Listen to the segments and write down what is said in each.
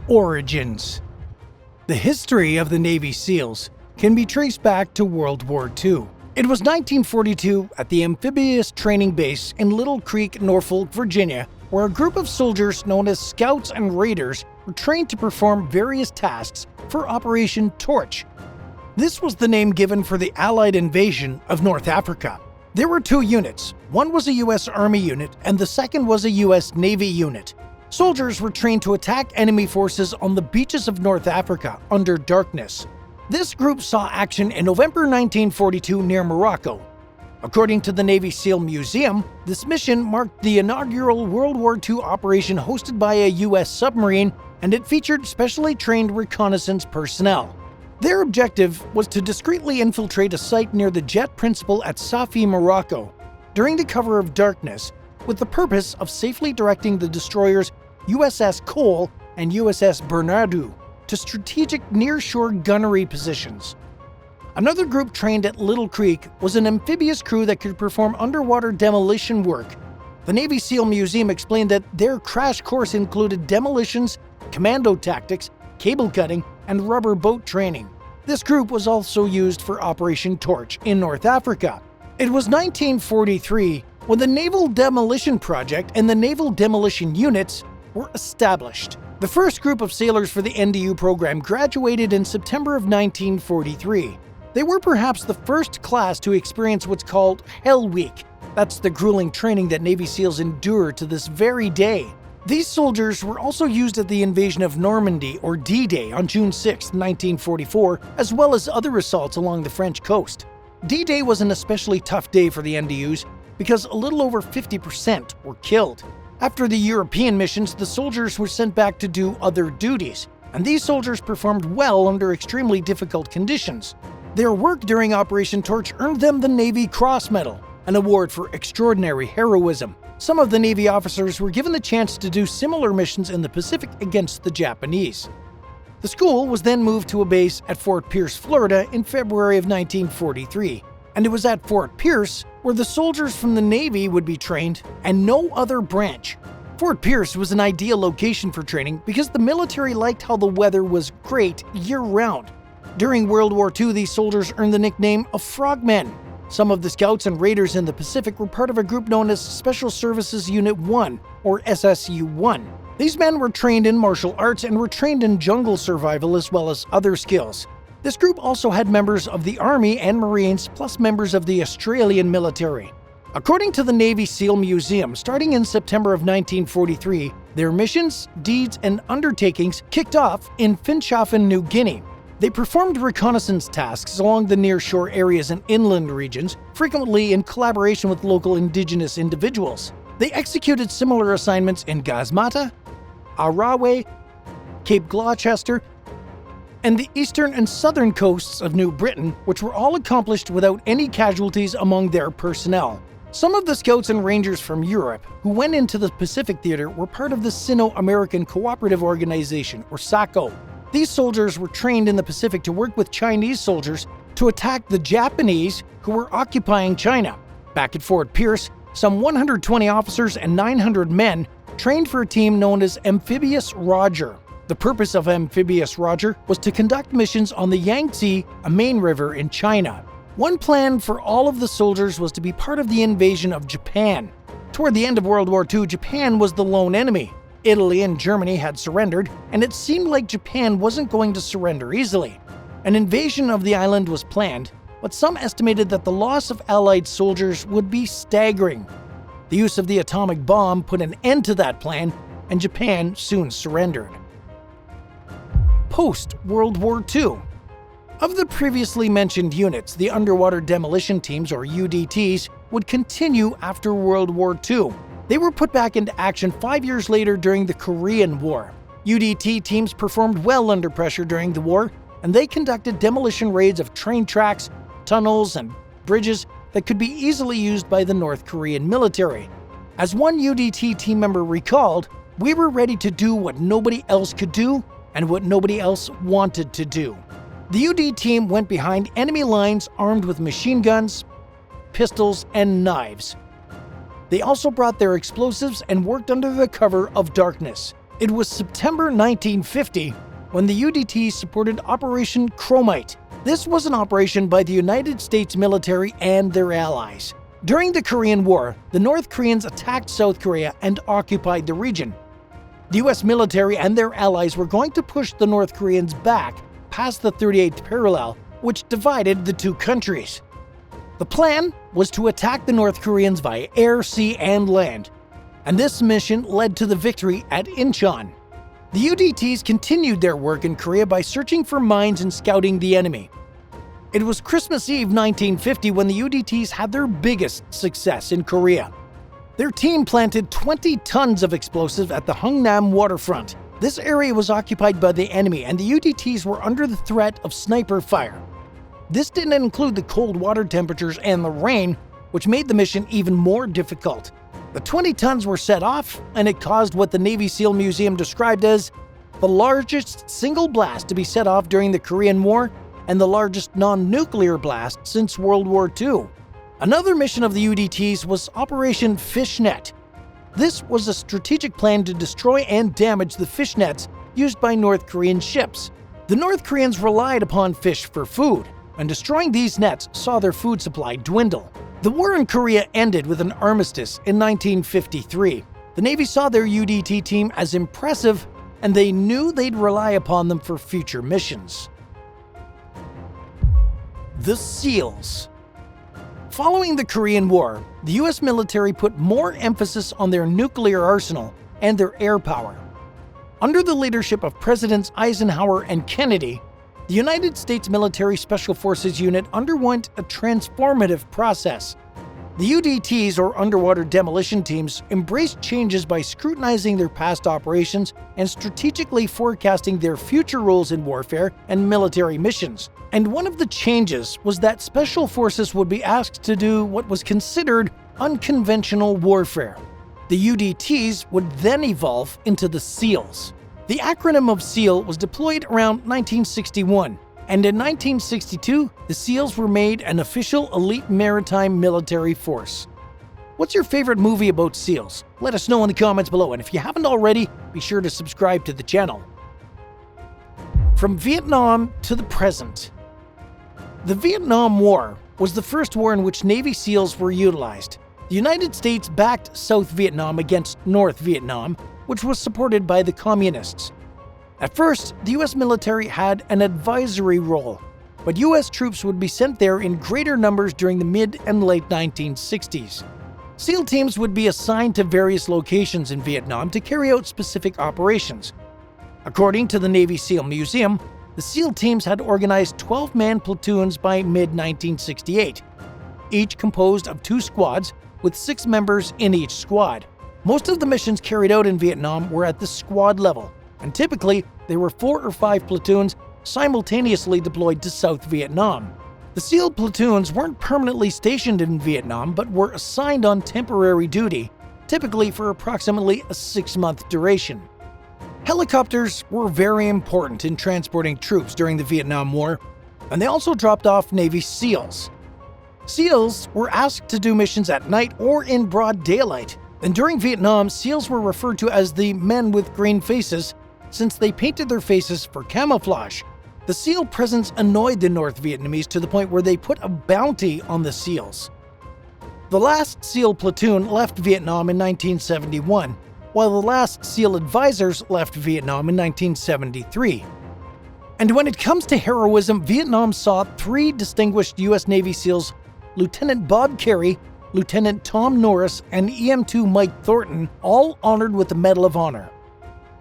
Origins. The history of the Navy SEALs can be traced back to World War II. It was 1942 at the Amphibious Training Base in Little Creek, Norfolk, Virginia, where a group of soldiers known as Scouts and Raiders were trained to perform various tasks for Operation Torch. This was the name given for the Allied invasion of North Africa. There were two units. One was a U.S. Army unit and the second was a U.S. Navy unit. Soldiers were trained to attack enemy forces on the beaches of North Africa under darkness. This group saw action in November 1942 near Morocco. According to the Navy SEAL Museum, this mission marked the inaugural World War II operation hosted by a U.S. submarine, and it featured specially trained reconnaissance personnel. Their objective was to discreetly infiltrate a site near the Jet Principal at Safi, Morocco, during the cover of darkness, with the purpose of safely directing the destroyers USS Cole and USS Bernardo to strategic near-shore gunnery positions. Another group trained at Little Creek was an amphibious crew that could perform underwater demolition work. The Navy SEAL Museum explained that their crash course included demolitions, commando tactics, cable cutting, and rubber boat training. This group was also used for Operation Torch in North Africa. It was 1943 when the Naval Demolition Project and the Naval Demolition Units were established. The first group of sailors for the NDU program graduated in September of 1943. They were perhaps the first class to experience what's called Hell Week. That's the grueling training that Navy SEALs endure to this very day. These soldiers were also used at the invasion of Normandy, or D-Day, on June 6, 1944, as well as other assaults along the French coast. D-Day was an especially tough day for the NDUs because a little over 50% were killed. After the European missions, the soldiers were sent back to do other duties, and these soldiers performed well under extremely difficult conditions. Their work during Operation Torch earned them the Navy Cross Medal, an award for extraordinary heroism. Some of the Navy officers were given the chance to do similar missions in the Pacific against the Japanese. The school was then moved to a base at Fort Pierce, Florida in February of 1943, and it was at Fort Pierce where the soldiers from the Navy would be trained and no other branch. Fort Pierce was an ideal location for training because the military liked how the weather was great year-round. During World War II, these soldiers earned the nickname of Frogmen. Some of the Scouts and Raiders in the Pacific were part of a group known as Special Services Unit 1, or SSU-1. These men were trained in martial arts and were trained in jungle survival as well as other skills. This group also had members of the Army and Marines, plus members of the Australian military. According to the Navy SEAL Museum, starting in September of 1943, their missions, deeds, and undertakings kicked off in Finschhafen, New Guinea. They performed reconnaissance tasks along the near-shore areas and inland regions, frequently in collaboration with local indigenous individuals. They executed similar assignments in Gasmata, Arawe, Cape Gloucester, and the eastern and southern coasts of New Britain, which were all accomplished without any casualties among their personnel. Some of the Scouts and Rangers from Europe who went into the Pacific Theater were part of the Sino-American Cooperative Organization, or SACO. These soldiers were trained in the Pacific to work with Chinese soldiers to attack the Japanese who were occupying China. Back at Fort Pierce, some 120 officers and 900 men trained for a team known as Amphibious Roger. The purpose of Amphibious Roger was to conduct missions on the Yangtze, a main river in China. One plan for all of the soldiers was to be part of the invasion of Japan. Toward the end of World War II, Japan was the lone enemy. Italy and Germany had surrendered, and it seemed like Japan wasn't going to surrender easily. An invasion of the island was planned, but some estimated that the loss of Allied soldiers would be staggering. The use of the atomic bomb put an end to that plan, and Japan soon surrendered. Post-World War II. Of the previously mentioned units, the Underwater Demolition Teams, or UDTs, would continue after World War II. They were put back into action 5 years later during the Korean War. UDT teams performed well under pressure during the war, and they conducted demolition raids of train tracks, tunnels, and bridges that could be easily used by the North Korean military. As one UDT team member recalled, "We were ready to do what nobody else could do and what nobody else wanted to do." The UD team went behind enemy lines armed with machine guns, pistols, and knives. They also brought their explosives and worked under the cover of darkness. It was September 1950 when the UDT supported Operation Chromite. This was an operation by the United States military and their allies. During the Korean War, the North Koreans attacked South Korea and occupied the region. The US military and their allies were going to push the North Koreans back past the 38th parallel, which divided the two countries. The plan was to attack the North Koreans via air, sea, and land, and this mission led to the victory at Incheon. The UDTs continued their work in Korea by searching for mines and scouting the enemy. It was Christmas Eve 1950 when the UDTs had their biggest success in Korea. Their team planted 20 tons of explosives at the Hungnam waterfront. This area was occupied by the enemy and the UDTs were under the threat of sniper fire. This didn't include the cold water temperatures and the rain, which made the mission even more difficult. The 20 tons were set off, and it caused what the Navy SEAL Museum described as the largest single blast to be set off during the Korean War and the largest non-nuclear blast since World War II. Another mission of the UDTs was Operation Fishnet. This was a strategic plan to destroy and damage the fish nets used by North Korean ships. The North Koreans relied upon fish for food, and destroying these nets saw their food supply dwindle. The war in Korea ended with an armistice in 1953. The Navy saw their UDT team as impressive, and they knew they'd rely upon them for future missions. The SEALs. Following the Korean War, the US military put more emphasis on their nuclear arsenal and their air power. Under the leadership of Presidents Eisenhower and Kennedy, the United States Military Special Forces Unit underwent a transformative process. The UDTs, or underwater demolition teams, embraced changes by scrutinizing their past operations and strategically forecasting their future roles in warfare and military missions. And one of the changes was that Special Forces would be asked to do what was considered unconventional warfare. The UDTs would then evolve into the SEALs. The acronym of SEAL was deployed around 1961, and in 1962, the SEALs were made an official elite maritime military force. What's your favorite movie about SEALs? Let us know in the comments below, and if you haven't already, be sure to subscribe to the channel. From Vietnam to the present. The Vietnam War was the first war in which Navy SEALs were utilized. The United States backed South Vietnam against North Vietnam, which was supported by the Communists. At first, the US military had an advisory role, but US troops would be sent there in greater numbers during the mid and late 1960s. SEAL teams would be assigned to various locations in Vietnam to carry out specific operations. According to the Navy SEAL Museum, the SEAL teams had organized 12-man platoons by mid-1968, each composed of 2 squads with 6 members in each squad. Most of the missions carried out in Vietnam were at the squad level, and typically there were 4 or 5 platoons simultaneously deployed to South Vietnam. The SEAL platoons weren't permanently stationed in Vietnam but were assigned on temporary duty, typically for approximately a 6-month duration. Helicopters were very important in transporting troops during the Vietnam War, and they also dropped off Navy SEALs. SEALs were asked to do missions at night or in broad daylight, and during Vietnam, SEALs were referred to as the men with green faces since they painted their faces for camouflage. The SEAL presence annoyed the North Vietnamese to the point where they put a bounty on the SEALs. The last SEAL platoon left Vietnam in 1971, while the last SEAL advisors left Vietnam in 1973. And when it comes to heroism, Vietnam saw 3 distinguished US Navy SEALs, Lieutenant Bob Carey, Lieutenant Tom Norris, and EM2 Mike Thornton, all honored with the Medal of Honor.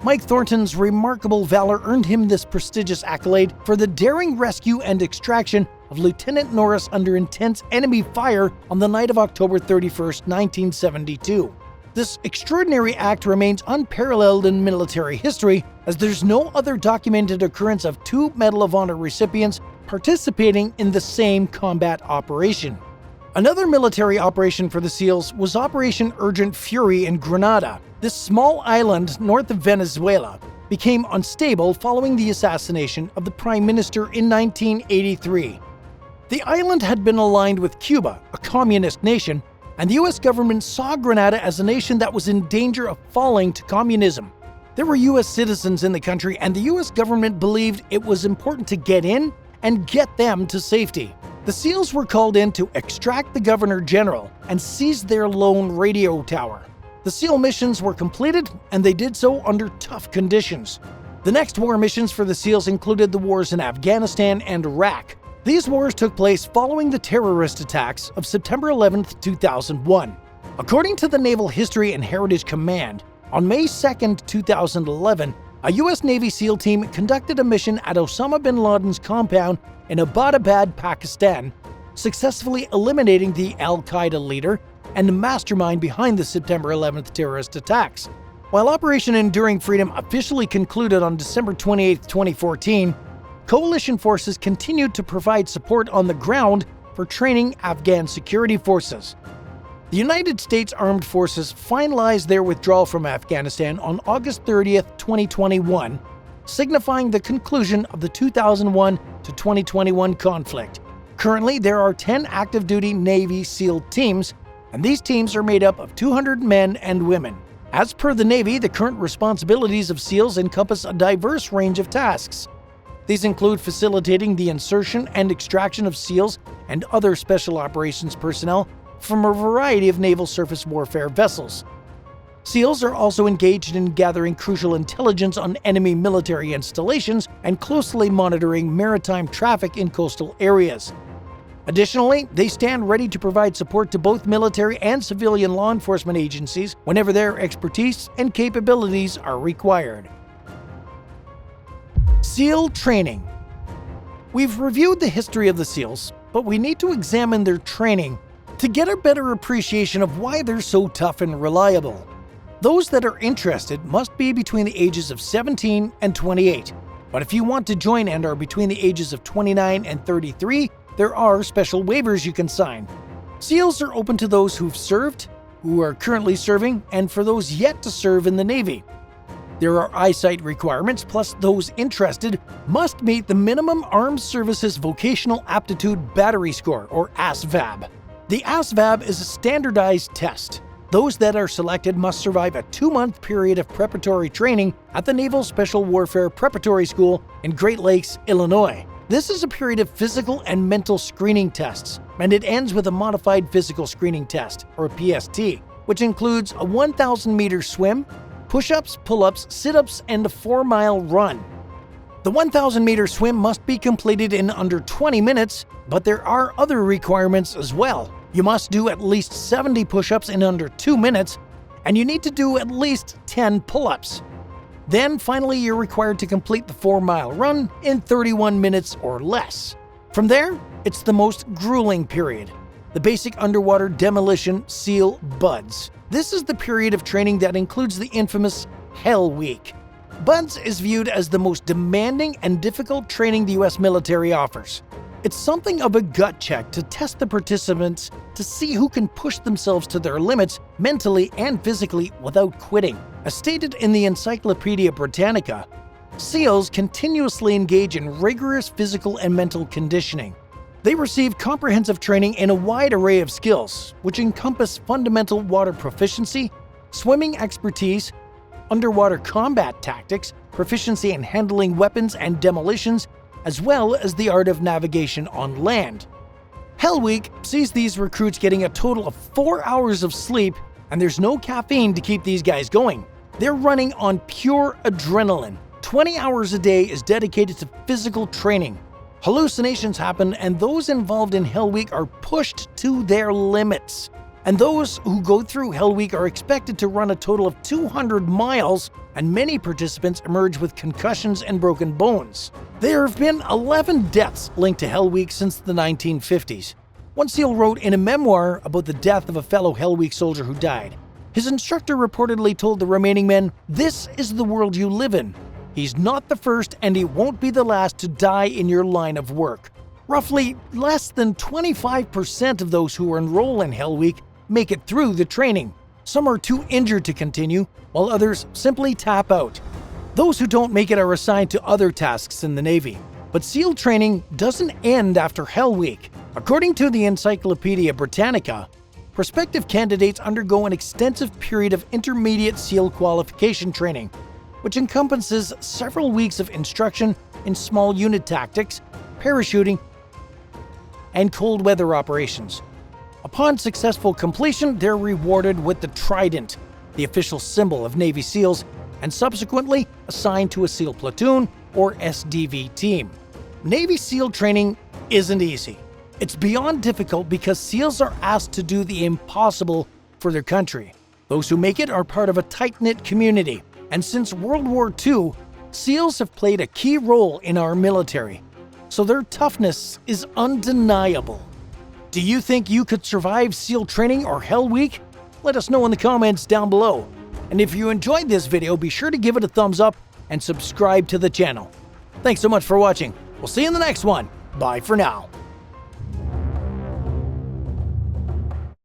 Mike Thornton's remarkable valor earned him this prestigious accolade for the daring rescue and extraction of Lieutenant Norris under intense enemy fire on the night of October 31, 1972. This extraordinary act remains unparalleled in military history, as there's no other documented occurrence of 2 Medal of Honor recipients participating in the same combat operation. Another military operation for the SEALs was Operation Urgent Fury in Grenada. This small island north of Venezuela became unstable following the assassination of the Prime Minister in 1983. The island had been aligned with Cuba, a communist nation, and the US government saw Grenada as a nation that was in danger of falling to communism. There were U.S. citizens in the country, and the U.S. government believed it was important to get in and get them to safety. The SEALs were called in to extract the Governor General and seize their lone radio tower. The SEAL missions were completed, and they did so under tough conditions. The next war missions for the SEALs included the wars in Afghanistan and Iraq. These wars took place following the terrorist attacks of September 11, 2001. According to the Naval History and Heritage Command, on May 2, 2011, a U.S. Navy SEAL team conducted a mission at Osama bin Laden's compound in Abbottabad, Pakistan, successfully eliminating the al-Qaeda leader and the mastermind behind the September 11th terrorist attacks. While Operation Enduring Freedom officially concluded on December 28, 2014, coalition forces continued to provide support on the ground for training Afghan security forces. The United States Armed Forces finalized their withdrawal from Afghanistan on August 30, 2021, signifying the conclusion of the 2001 to 2021 conflict. Currently, there are 10 active-duty Navy SEAL teams, and these teams are made up of 200 men and women. As per the Navy, the current responsibilities of SEALs encompass a diverse range of tasks. These include facilitating the insertion and extraction of SEALs and other special operations personnel from a variety of naval surface warfare vessels. SEALs are also engaged in gathering crucial intelligence on enemy military installations and closely monitoring maritime traffic in coastal areas. Additionally, they stand ready to provide support to both military and civilian law enforcement agencies whenever their expertise and capabilities are required. SEAL training. We've reviewed the history of the SEALs, but we need to examine their training to get a better appreciation of why they're so tough and reliable. Those that are interested must be between the ages of 17 and 28, but if you want to join and are between the ages of 29 and 33, there are special waivers you can sign. SEALs are open to those who've served, who are currently serving, and for those yet to serve in the Navy. There are eyesight requirements, plus those interested must meet the Minimum Armed Services Vocational Aptitude Battery Score, or ASVAB. The ASVAB is a standardized test. Those that are selected must survive a 2-month period of preparatory training at the Naval Special Warfare Preparatory School in Great Lakes, Illinois. This is a period of physical and mental screening tests, and it ends with a modified physical screening test, or PST, which includes a 1,000-meter swim, push-ups, pull-ups, sit-ups, and a 4-mile run. The 1,000-meter swim must be completed in under 20 minutes, but there are other requirements as well. You must do at least 70 push-ups in under 2 minutes, and you need to do at least 10 pull-ups. Then, finally, you're required to complete the 4-mile run in 31 minutes or less. From there, it's the most grueling period, the Basic Underwater Demolition SEAL BUDS. This is the period of training that includes the infamous Hell Week. BUDS is viewed as the most demanding and difficult training the U.S. military offers. It's something of a gut check to test the participants to see who can push themselves to their limits mentally and physically without quitting. As stated in the Encyclopedia Britannica, SEALs continuously engage in rigorous physical and mental conditioning. They receive comprehensive training in a wide array of skills, which encompass fundamental water proficiency, swimming expertise, underwater combat tactics, proficiency in handling weapons and demolitions, as well as the art of navigation on land. Hell Week sees these recruits getting a total of 4 hours of sleep, and there's no caffeine to keep these guys going. They're running on pure adrenaline. 20 hours a day is dedicated to physical training. Hallucinations happen, and those involved in Hell Week are pushed to their limits. And those who go through Hell Week are expected to run a total of 200 miles, and many participants emerge with concussions and broken bones. There have been 11 deaths linked to Hell Week since the 1950s. One SEAL wrote in a memoir about the death of a fellow Hell Week soldier who died. His instructor reportedly told the remaining men, "This is the world you live in. He's not the first, and he won't be the last to die in your line of work." Roughly less than 25% of those who enroll in Hell Week make it through the training. Some are too injured to continue, while others simply tap out. Those who don't make it are assigned to other tasks in the Navy. But SEAL training doesn't end after Hell Week. According to the Encyclopedia Britannica, prospective candidates undergo an extensive period of intermediate SEAL qualification training. which encompasses several weeks of instruction in small unit tactics, parachuting, and cold weather operations. Upon successful completion, they're rewarded with the Trident, the official symbol of Navy SEALs, and subsequently assigned to a SEAL platoon or SDV team. Navy SEAL training isn't easy. It's beyond difficult because SEALs are asked to do the impossible for their country. Those who make it are part of a tight-knit community, and since World War II, SEALs have played a key role in our military, so their toughness is undeniable. Do you think you could survive SEAL training or Hell Week? Let us know in the comments down below. And if you enjoyed this video, be sure to give it a thumbs up and subscribe to the channel. Thanks so much for watching. We'll see you in the next one. Bye for now.